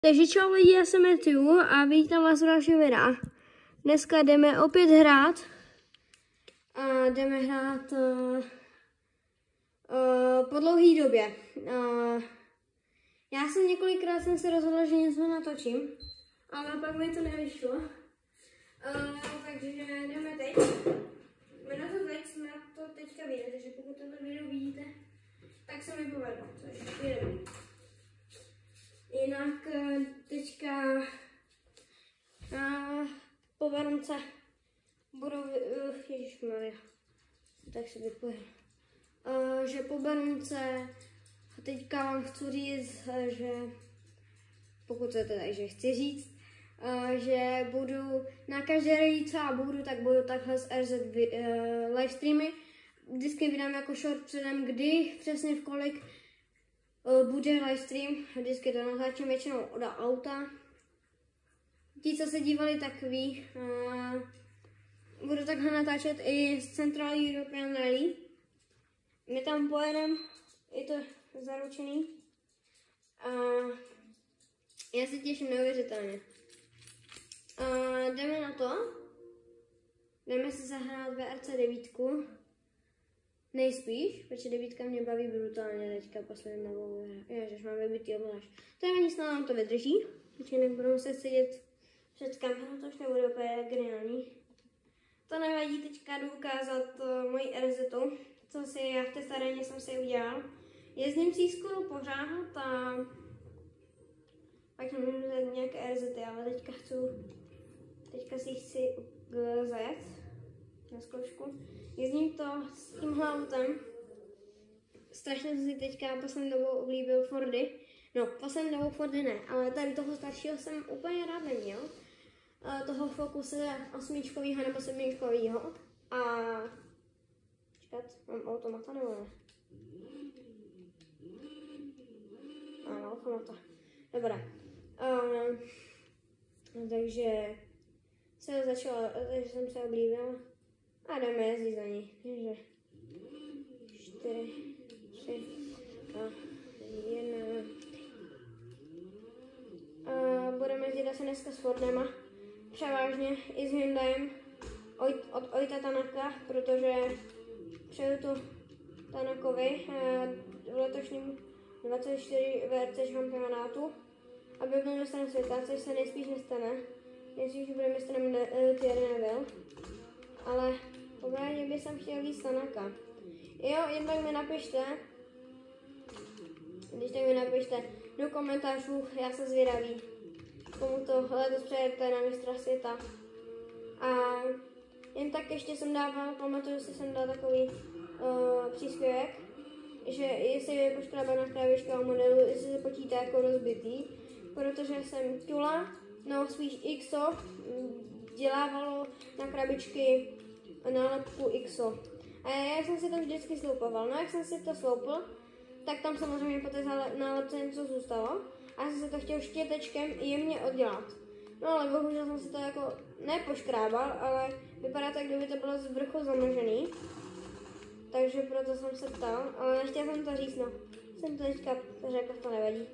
Takže čau lidi, já jsem Matthew a vítám vás v dalším videu. Dneska jdeme opět hrát. A jdeme hrát po dlouhé době. Já jsem několikrát se rozhodla, že něco natočím, ale pak mi to nevyšlo. Takže jdeme teď. My na to teďka vyjde, takže pokud toto video vidíte, tak se mi povedlo, což je dobrý. Jinak teďka po Vánocích budou, ježišmarja, tak se vypojím, že po Vánocích teďka vám chci říct, že pokud se teda, že chci říct, že budu na každé radice a budu takhle z RZ livestreamy. Vždycky vydám jako short předem, kdy, přesně v kolik bude livestream, vždycky to natáčím většinou od auta. Ti, co se dívali, tak ví. Budu takhle natáčet i z Central European Rally. My tam pojedeme, je to zaručený. Já se těším neuvěřitelně. Jdeme na to. Jdeme si zahrát VRC 9. Nejspíš, protože 9 mě baví brutálně teďka poslední novou. Ježiš, mám vybitý obláš. To je ani snad nám to vydrží, takže nebudu muset sedět před kamerou, to už nebude úplně geniální. To nevadí, teďka jdu ukázat moji RZ, co si já v té staréně jsem si udělal. Jezdím si skoro pořád a pak nemůžu vzít nějaké RZ, ale teďka si chci zajet na zkoušku. Jezdím to s tímhle autem. Strašně jsem si teďka poslední dobou oblíbil Fordy. No, poslední dobou Fordy ne, ale tady toho staršího jsem úplně rád neměl. Toho Focuse 8 nebo 7. A čekat, mám automata nebo ne? Ano, automata. Dobrá. Takže jsem se oblíbil. A jdeme jezdit za ní. 4, 3 a 1. Budeme jezdit asi dneska s Fordema. Převážně i s Hyundaiem od Ojta Tanaka, protože přeju to Tanakovi v letošním 24 VRC šampionátu, aby byl mistrem světa, což se nejspíš nestane. Nejspíš bude mistrem Thierry Neuville. Ale poprvé bych jsem chtěl víc Tanaka. Jo, jen tak mi napište, když tak mi napište do komentářů, já jsem zvědavý, komu to letos přejete na mistra světa. A jen tak ještě jsem dával, pamatuju si, jsem dal takový příspěvek, že jestli je poškrábaná krabička o modelu, jestli se počítá jako rozbitý, protože jsem Tula, no spíš XO, dělávalo na krabičky nálepku XO. A já jsem si to vždycky sloupoval. No jak jsem si to sloupil, tak tam samozřejmě po té nálepce něco zůstalo. A já jsem si to chtěl štětečkem jemně oddělat. No ale bohužel jsem si to jako nepoškrábal, ale vypadá tak, kdyby to bylo z vrchu zamlžený. Takže proto jsem se ptal, ale nechtěl jsem to říct, no. Jsem to teďka řekl, to nevadí.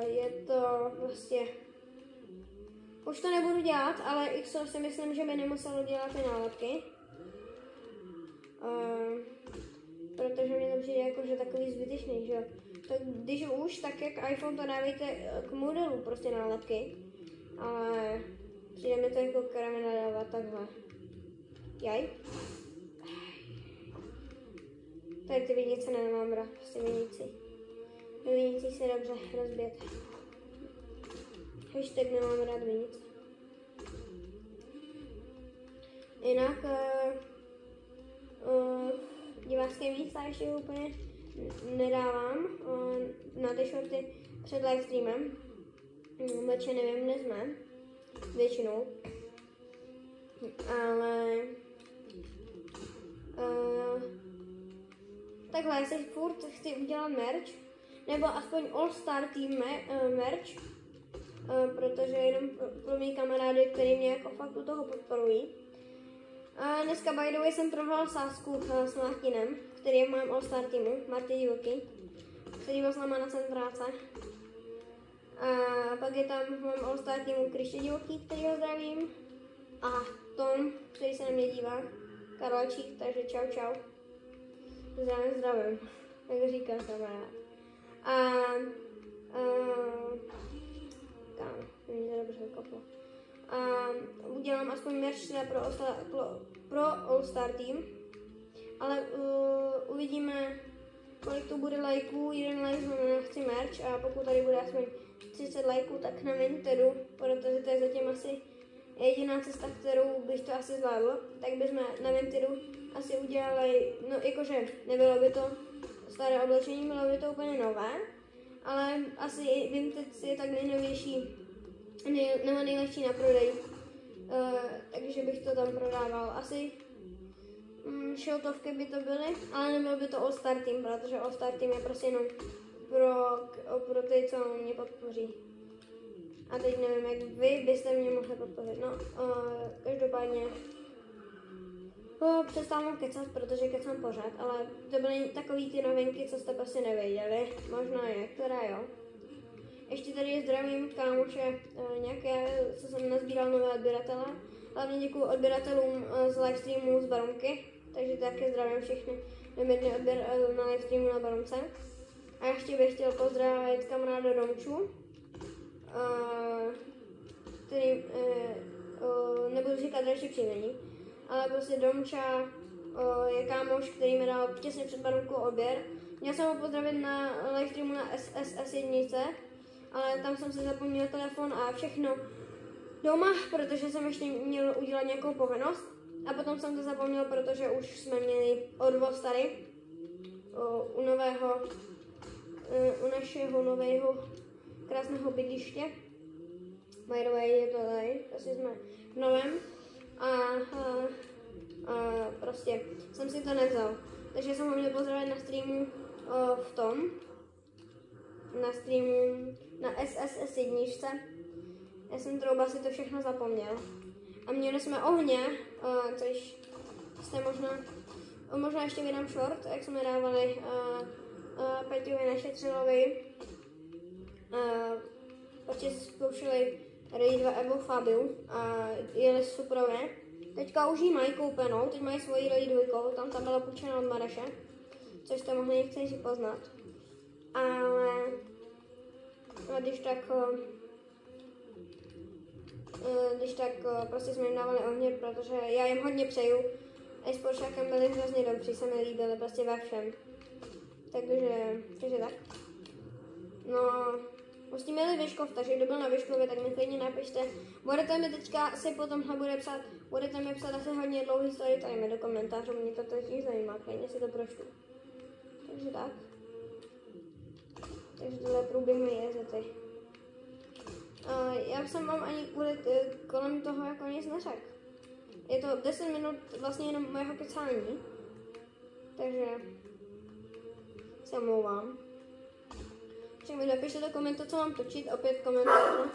Je to prostě... Už to nebudu dělat, ale XO si myslím, že by nemuselo dělat ty nálepky. Protože mi to přijde jako, že takový zbytečný, že jo. Tak když už, tak jak iPhone to dávejte k modelu prostě nálepky. Ale přijde mi to jako kravina dávat takhle. Jaj. Tady ty vinice nemám rád, prostě vinici. Do vinici se dobře rozbijete. Hashtag nemám rád vinice. Jinak divácké místa ještě úplně nedávám na ty shorty před livestreamem. Večer nevím, kde jsme. Většinou. Ale takhle, si furt chci udělat merch. Nebo aspoň All Star Team merch. Protože jenom pro mý kamarády, který mě jako fakt u toho podporují. Dneska by the way jsem prohrál sázku s Martinem, který je v mém All-Star týmu, Marty Divoký, který byl s náma na centráce. A pak je tam v mém All-Star týmu Kriště Divoký, který ho zdravím. A Tom, který se na mě dívá, Karlačík, takže čau. Zdravím, jak říká kamarád. Mě to dobře koplo. Udělám aspoň merch pro All-Star tým, ale uvidíme, kolik to bude lajků. 1 like znamená chci merch a pokud tady bude aspoň 30 lajků, tak na Vinteru, protože to je zatím asi jediná cesta, kterou bych to asi zvládl, tak bychom na Vinteru asi udělali, no jakože nebylo by to staré oblečení, bylo by to úplně nové, ale asi Vintage je tak nejnovější nebo nejlepší na prodej, takže bych to tam prodával. Asi šiltovky by to byly, ale nebyl by to All-Star Team, protože All-Star Team je prostě jenom pro ty, co mě podpoří. A teď nevím, jak vy byste mě mohli podpořit. No, každopádně přestávám kecat, protože kecám pořád, ale to byly takový ty novinky, co jste prostě nevěděli. Možná některé, jo. Ještě tady zdravím kámoše nějaké, co jsem nazbíral nové odběratele. Hlavně děkuju odběratelům z livestreamu z Baromky, takže také zdravím všechny neměrný odběr na livestreamu na Baromce. A ještě bych chtěl pozdravit kamaráda Domču, který nebudu říkat radši příjmení, ale prostě Domča je kámoš, který mi dal těsně před Baromkou odběr. Měl jsem ho pozdravit na livestreamu na SSS1, ale tam jsem si zapomněl telefon a všechno doma, protože jsem ještě měl udělat nějakou povinnost. A potom jsem to zapomněl, protože už jsme měli odvoz tady u našeho nového krásného bydliště. By the way, je to tady, asi jsme v novém. A prostě jsem si to nevzal. Takže jsem ho měl pozdravit na streamu na streamu na SSS1. Já jsem trouba si to všechno zapomněl. A měli jsme ohně, což jste možná ještě vydám short, jak jsme dávali Peťovi Nešetřilovi. Prostě zkoušeli Ray 2 Evo Fabiu a jeli superové. Teďka už jí mají koupenou, teď mají svoji Ray 2, tam ta byla půjčena od Mareše, což jste mohli někteří poznat. Ale když tak prostě jsme jim dávali ohně, protože já jim hodně přeju. A s Poršákem byli hrozně dobří, se mi líbili prostě ve všem. Takže tak. No, prostě měli Vyškov, takže kdo byl na Vyškově, tak mi klidně napište. Budete mi teďka si potom budete mi psat asi hodně dlouhý story time do komentářů, mě to totiž zajímá, klidně si to pročtu. Takže tak. Takže tohle průběh mi jezety. Já jsem vám ani kolem toho jako nic neřekl. Je to 10 minut vlastně jenom mého kecání. Takže se omlouvám. Takže mi napište do komentářů, co mám točit, opět komentářů.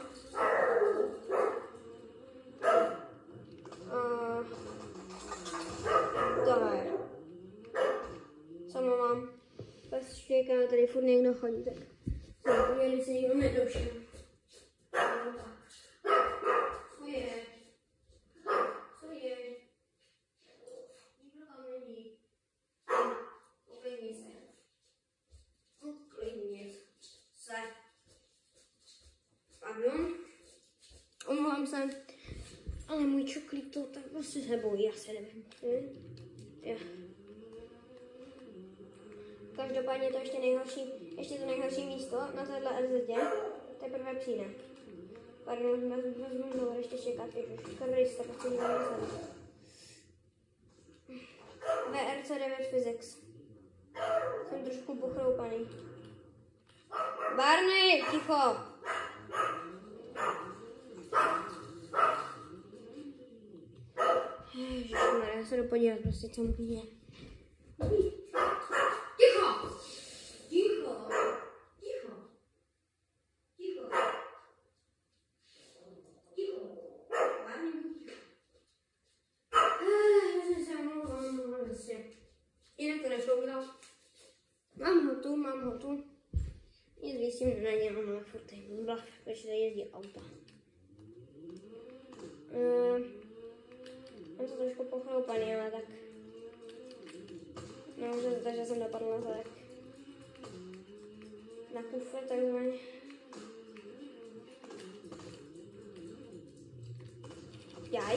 Tohle. Se omlouvám. Pes štěká, tady furt někdo chodí, tak jsem pověděli, se nikdo nedoušel. Co je? Nikdo tam není. Uklidni se. Pardon. Omlouvám se. Ale můj čoklík to tak prostě se bojí, já se nevím. Každopádně to ještě to nejhorší místo na téhle RZě teprve přijde. Pardon, vezmu znovu, ještě čekat, ježiš, terorista, prostě nikdo nezadá. VRC 9 Physics. Jsem trošku pochroupaný. Barney, ticho! Ježišmarja, já se jdu podívat prostě, co mu je. Ticho! Ticho! Ticho! Ticho! Ticho! Barney, ticho. Já se omlouvám, prostě. Jinak to nešlo, udělal Nic víc tím nedělám, ale furt je blav, protože tady jezdí auta. Mám to trošku pochloupaný, ale tak. No, takže jsem dopadla tak. Na kufr takzvaně. Jaj.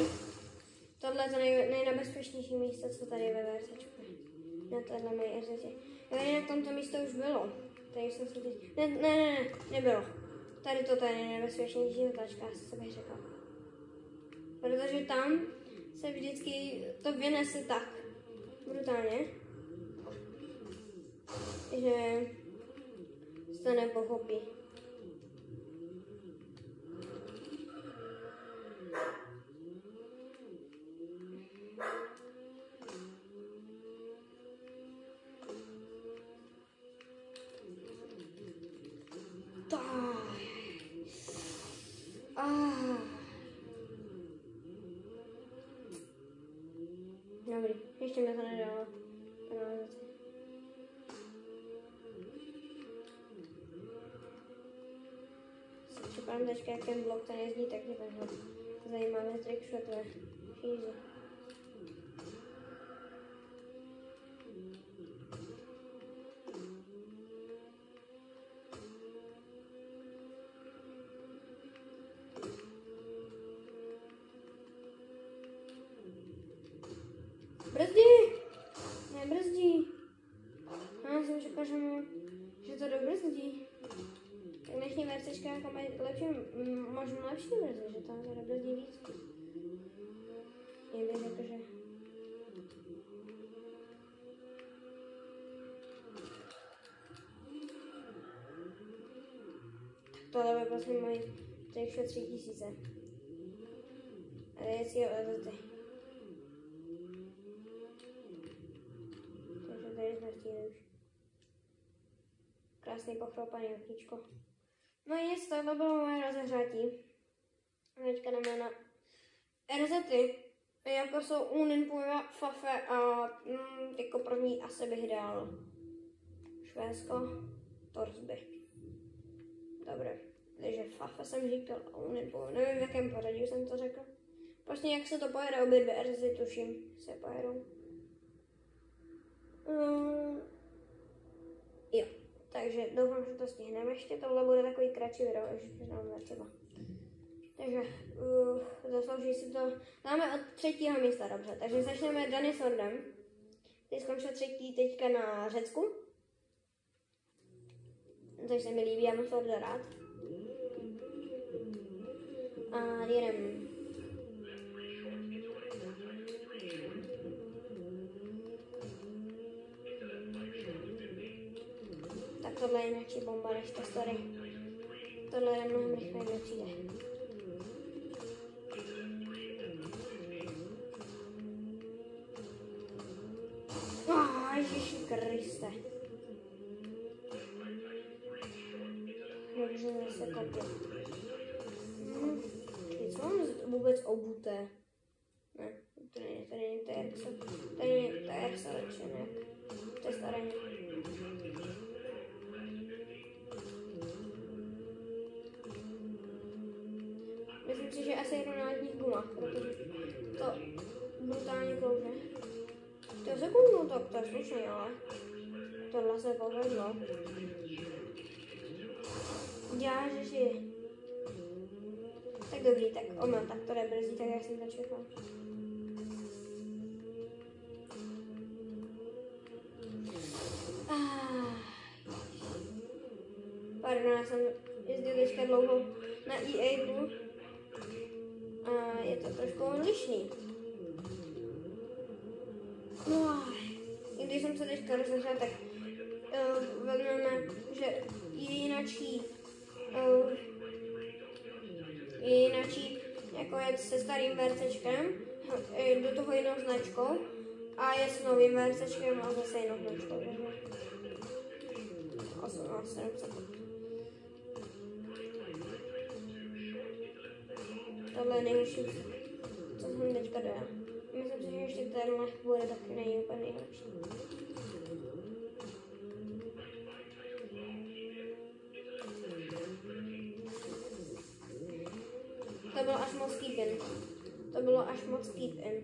Tohle je to nejnebezpečnější místo, co tady je ve VRCčku. Na tohle moje RZT. Jo, jinak tamto místo už bylo. Tady jsem si teď... nebylo. Tady to je nejnebezpečnější zatáčka, asi bych řekla. Protože tam se vždycky to vynese tak brutálně, že se to nepochopí. Dobrý, ještě mě to nedalo. Připadám teďka, jak ten blok ten jezdí, tak je takhle zajímavé trickshotové šízy. Brzdí! Nebrzdí. Já jsem řekla, že to dobrzdí. Tak dnešní VRCčka jako mají lepší, možná lepší verze, že tam to dobrzdí víc. Jen bych řekl, že... Tohle by prostě moji trickshot 3000. A je cíl LZT. Tady jsme chtěli už. Krásný pochropaný okýčko. No nic, tohle bylo moje rozehřátí. Teďka jdeme na RZty, jako jsou Uninpua, Fafe a jako první asi bych dal Švédsko, Torsby. Dobré, takže Fafe jsem říkal a Uninpua, nevím v jakém pořadí jsem to řekl. Prostě jak se to pojede, obě dvě RZty tuším se pojedou. Jo, takže doufám, že to stihneme ještě, tohle bude takový kratší video, ještě přiznám třeba. Takže zaslouží si to, dáme od 3. místa, dobře, takže začneme Danny Sordem, který skončil 3. teďka na Řecku, což se mi líbí, já mám Sorda rád. A jedem. Tohle je jináčí bomba než ta story. Tohle je mnohem rychleji nepřijde. Ježiši Kriste. Takže se kopě. Co mám vůbec obuté? Ne, to není TRX. To není TRX, ne. To je staré. Myslím si, že asi jedu na letních gumách, protože to brutálně klouže. To sekundu, tak to je slušný, ale tohle se povedlo. Jážiši. Tak dobrý, tak tak to nebrzdí, tak jak jsem to čekal. Pardon, já jsem jezdil teďka dlouho na E8 a je to trošku odlišný. No, i když jsem se teďka rozešla, tak vezmeme, že je jinačí jako jet se starým VRCčkem, do toho jinou značkou a je s novým VRCčkem a zase jinou značkou. 700. Tohle je nejlepší, co jsem teďka dojel. Myslím si, že ještě tenhle bude taky není úplně nejlepší. To bylo až moc keep-in. To bylo až moc keep-in.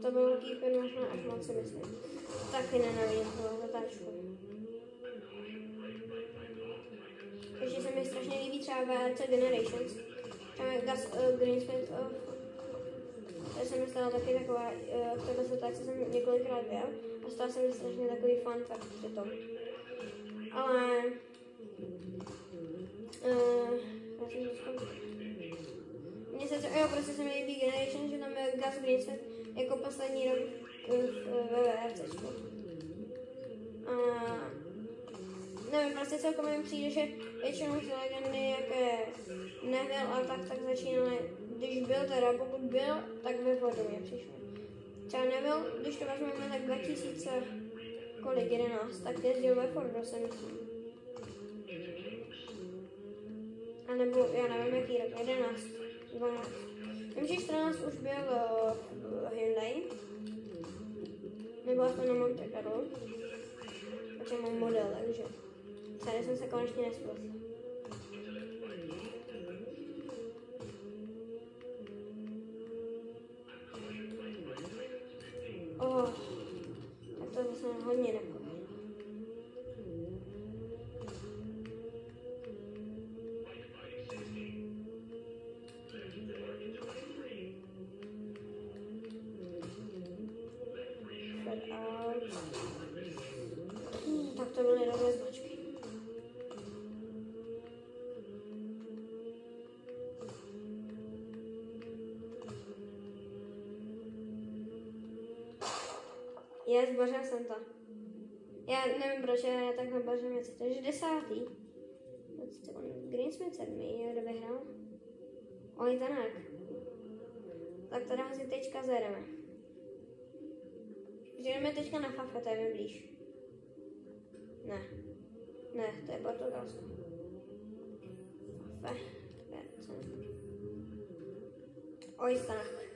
To bylo keep-in možná až moc, si myslím. Taky nenávidím toho zatáčku. Ještě se mi strašně líbí třeba VRC Generations. Tam je Gus Greensmith. To se mi stalo taky taková, v této situaci jsem několikrát byl a stal se mi strašně takový fun fact při tom. Ale mně se prostě se mi líbí Generation, že tam je Gus Greensmith jako poslední rok ve VRCčku. Nevím, prostě celkově mi přijde, že většinou ty legendy, jaké nebyl a tak začínaly, když byl teda, pokud byl, tak ve Fordu mě přišlo. Třeba nebyl, když to vezmeme tak 2011, tak jezdil ve Fordu, se myslím. A nebo, já nevím jaký rok, 11, 12. Vím, že 14 už byl v Hyundai, nebo aspoň na Monte Carlo, protože mám model, takže tady jsem se konečně nespletl. Tak to zase hodně nepovedlo. Tak to byly dobré zmačky. Zbořil jsem to. Já nevím, proč já takhle bořím věci. Takže 10. Greensmith 7. Kdo vyhrál? Oli Tanak. Tak teda si teďka zjedeme. Jdeme teďka na Fafe, to je mi blíž. Ne, to je Portugalsko. Fafe. Oli Tanak.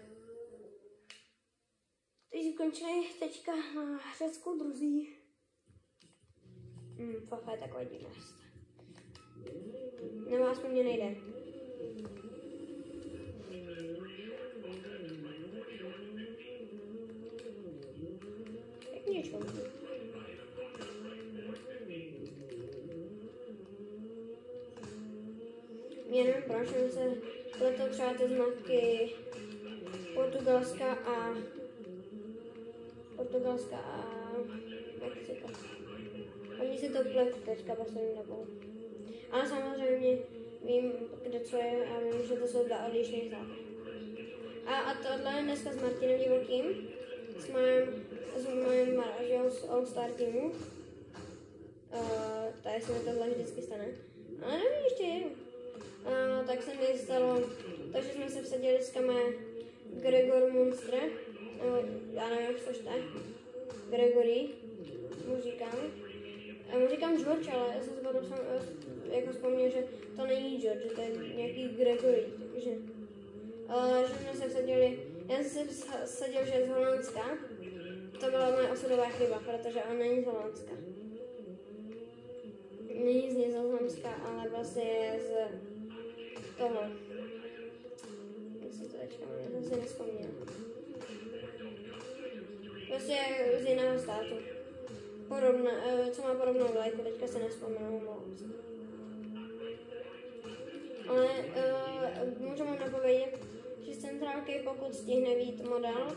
Teď skončili teďka na Řecku druzí. Fafa je taková divná. Nebo aspoň mě nejde. Jak něčo. Já nevím proč, že se pletou třeba ty znaky Portugalska a jak se to? Oni si to pletou teďka poslední dobou. Ale samozřejmě vím, kde co je a vím, že to jsou dva odlišné státy. A tohle dneska s Martinem Divokým, s mojím manažerem z All Star týmu. Tady se mi tohle vždycky stane. Ale nevím, ještě jedu. Tak se mi stalo, takže jsme se vsadili s Kame Gregor Munster. Já nevím, jak to čte. Gregory, mu říkám George, ale já jsem se potom jako vzpomněl, že to není George, že to je nějaký Gregory, takže že jsme se vsadili, já jsem se vsadil, že je z Holandska, to byla moje osudová chyba, protože on není z Holandska. Není z Nizozemska, ale vlastně je z toho. Já si to teďka jsem si nevzpomněl. Prostě z jiného státu. Co má podobnou vlajku, teďka se nevzpomenu moc. Ale můžu vám napovědět, že z centrálky, pokud stihne být model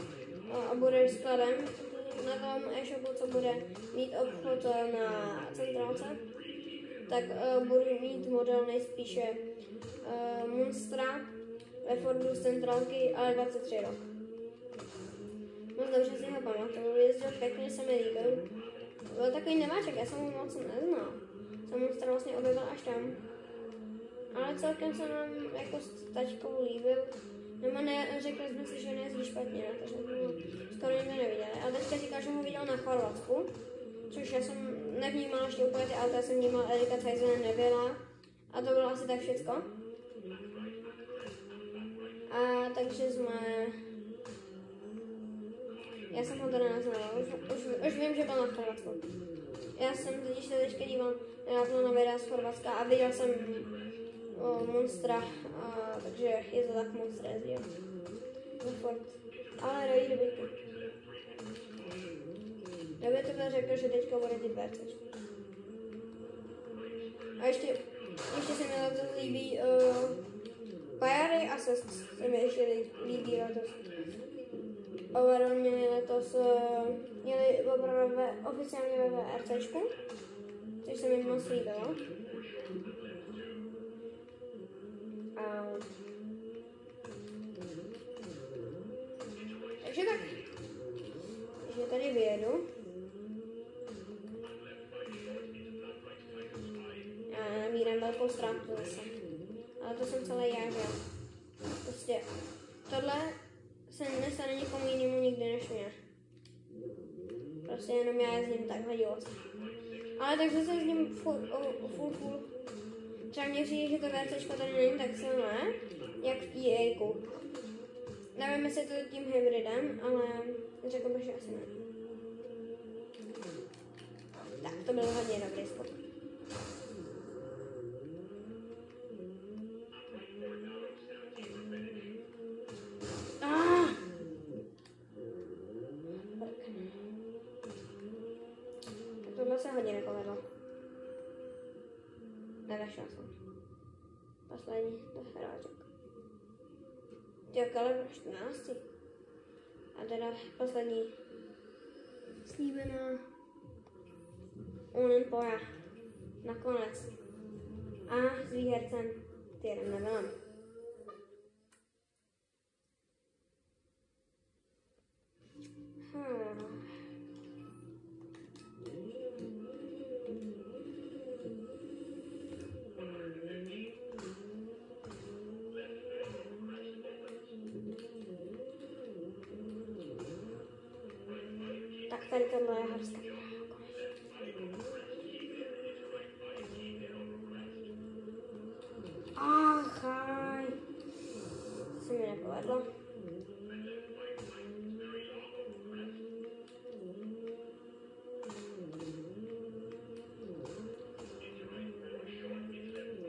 a bude skladem na tom e-shopu, co bude mít obchod na centrálce, tak budu mít model nejspíše Munstera ve Fordu z centrálky, ale 23 rok. Moc dobře si ho pamatuju, jezdil pěkně, se mi líbil. Byl takový nemáček, já jsem ho moc neznal. Jsem Munstera vlastně objevil až tam. Ale celkem se nám jako s tačkou líbil. Nebo ne, řekli jsme si, že nejezdí špatně, takže jsme ho skoro nikdo neviděli. Ale teďka říkal, že ho viděl na Chorvatsku, což já jsem nevnímala ještě úplně ty auta, já jsem vnímala Erika Tyson nebyla. A to bylo asi tak všecko. A takže jsme... Já jsem ho teda neznala, už vím, že byl na Chorvatsku. Já jsem totiž se teďka díval nedávno na videa z Chorvatska a viděl jsem monstra, takže je to tak monster jezdil. Ale dají do bytu. Kdyby to řekl, že teďka bude ty BRCčko. A ještě se mi letos líbí Pajary a Sest se mi ještě líbí letos. Overall měli letos, měli opravdu oficiálně ve VRCčku, což se mi moc líbilo. Takže tak, takže tady vyjedu. Já nabírám velkou ztrátu zase. Ale to jsem celý já, že? Prostě tohle se nestane nikomu jinému nikdy než mě. Prostě jenom já jezdím takhle divoce. Ale takže se jezdím full. Třeba mně přijde, že to VRCčko tady není tak silné, jak v EA-ku. Nevím, jestli to tím hybridem, ale řekl bych, že asi ne. Tak, to byl hodně dobrý spot. Tohle se hodně nepovedlo. Nedašla jsem. Poslední hráček. Tyjo, kaliber 14. A teda poslední slíbená Unenpoja. Nakonec. A s výhercem Tyrem Nevillem. Tak tady tohle je horská. Achaj. Se mi nepovedlo.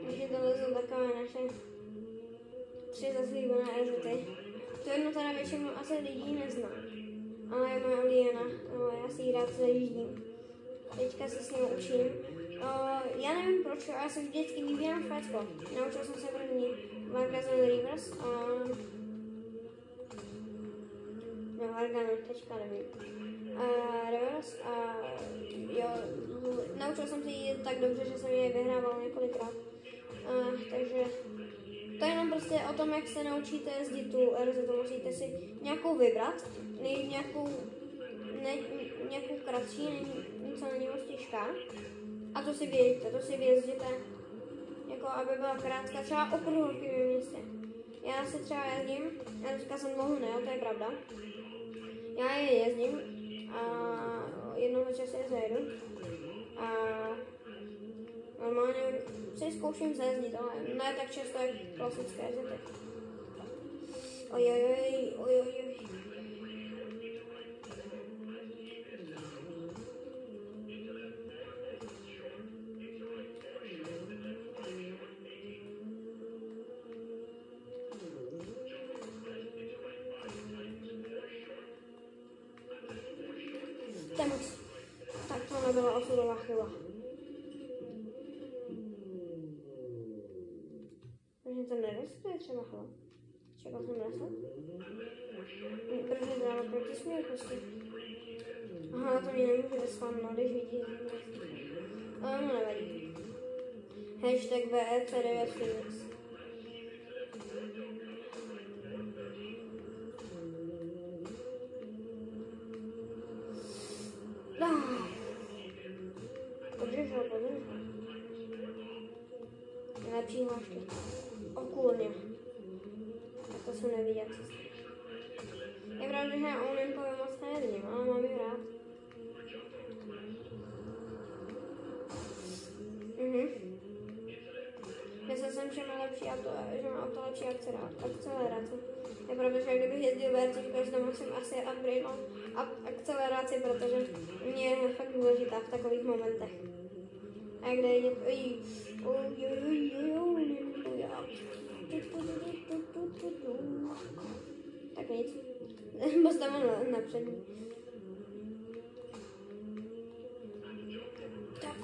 Takže tohle jsou takové naše 3 zaslíbené exity. To jedno teda většinu asi lidí nezná. Ale je moje Oliena, já si ji rád zajíždím. Teďka se s ní učím. Já nevím proč, já se vždycky vybírám Švédsko. Naučil jsem se první Vargazen Reverse a... No, Vargazen, teďka nevím. Reverse a jo, naučil jsem si ji tak dobře, že jsem ji vyhrával několikrát. Takže to je jenom prostě o tom, jak se naučíte jezdit tu RZ, musíte si nějakou vybrat, nějakou kratší, co není moc těžká. A to si vyjeďte, to si vyjezděte, jako aby byla krátká, třeba okruhovky ve městě. Já si třeba jezdím, já teďka jsem dlouho nejel, to je pravda. Já je jezdím a jednou večer si je zajedu. A normálně si zkouším zajezdit, ale ne tak často jak klasické jezdity. Ojojoj. Tak to nebyla osudová chyba. Takže to nerestuje třeba chlap. Čekal jsem resa? Protože dáme proti směru prostě. Aha, to mě nemůže vysvamnout, když vidí. Ale mu nevadí. Hashtag VEC9 Phoenix. Podržel. Nejlepší hlášky. Okulně. Tak to jsem neviděl. Je pravda, že já Unenpoju moc nejezdím, ale mám ji rád. Myslel jsem, že má auto lepší akcelerace. je pravda, že kdybych jezdil VRCčko, že tam musím asi upgradeout akceleraci, protože mě je fakt důležitá v takových momentech. A kde je tak nic. Postavím na přední. Tak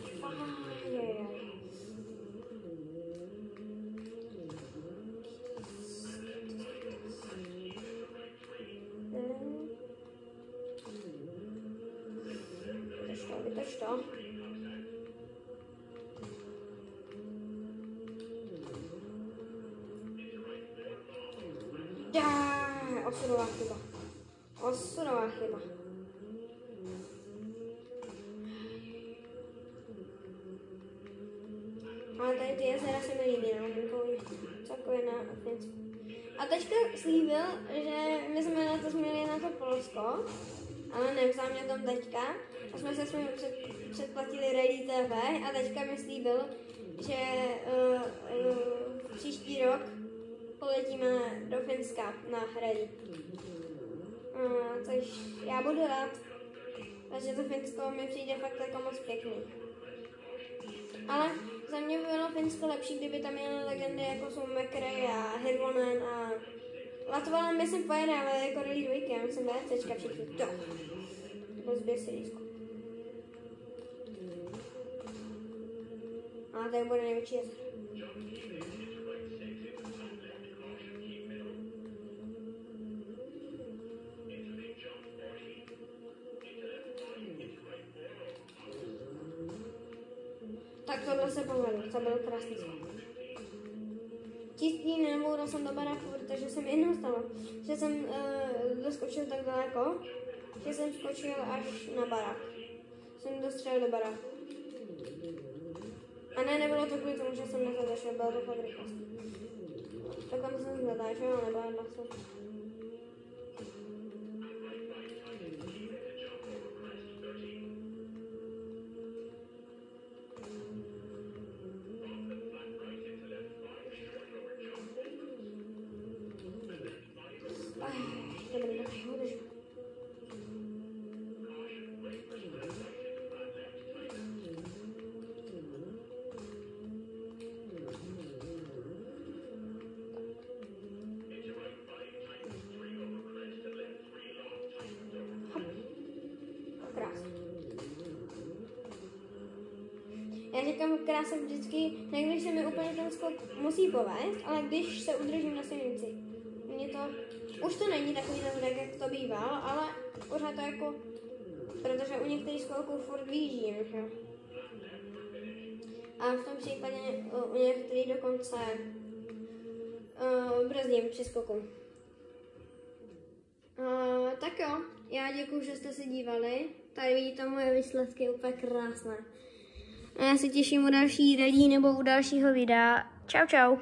Vytoč to. Osudová chyba. Osudová chyba. Ale tady ty jezera se mi líbí, no, celkově na Finsku. A teďka slíbil, že my jsme letos měli na to Polsko, ale nevzal mě tam teďka. A jsme se předplatili Rally TV a teďka mi slíbil, že příští rok poletíme do Finska na Rally. Což já budu rád, protože to Finsko mi přijde fakt jako moc pěkný. Ale za mě by bylo Finsko lepší, kdyby tam měly legendy jako jsou McRae a Hirvonen a Latvala myslím pojede, ale jako Rally 2, já myslím VRCčka všichni. To. Rozbije si disku. A tady bude největší jezero. Tak tohle se povedlo, to byl krásný skok. Čistý nebudal jsem do baráku, protože jsem jednou stalo, že jsem doskočil tak daleko, že jsem skočil až na barák. Jsem dostřelil do baráku. A ne, nebylo to kvůli tomu, že jsem nezadašel, bylo to fakt rychlost. Dokonce jsem zadašel, ale nebádla jsem. Já říkám krása vždycky, ne když se mi úplně ten skok musí povést, ale když se udržím na silnici. Mně to, už to není takový zázrak, jak to býval, ale pořád to jako, protože u některých skoků furt vyjíždím, že? A v tom případě u některých dokonce brzdím při skoku. Tak jo, já děkuju, že jste se dívali. Tady vidíte moje výsledky, úplně krásné. A já se těším u další rally nebo u dalšího videa. Čau, čau.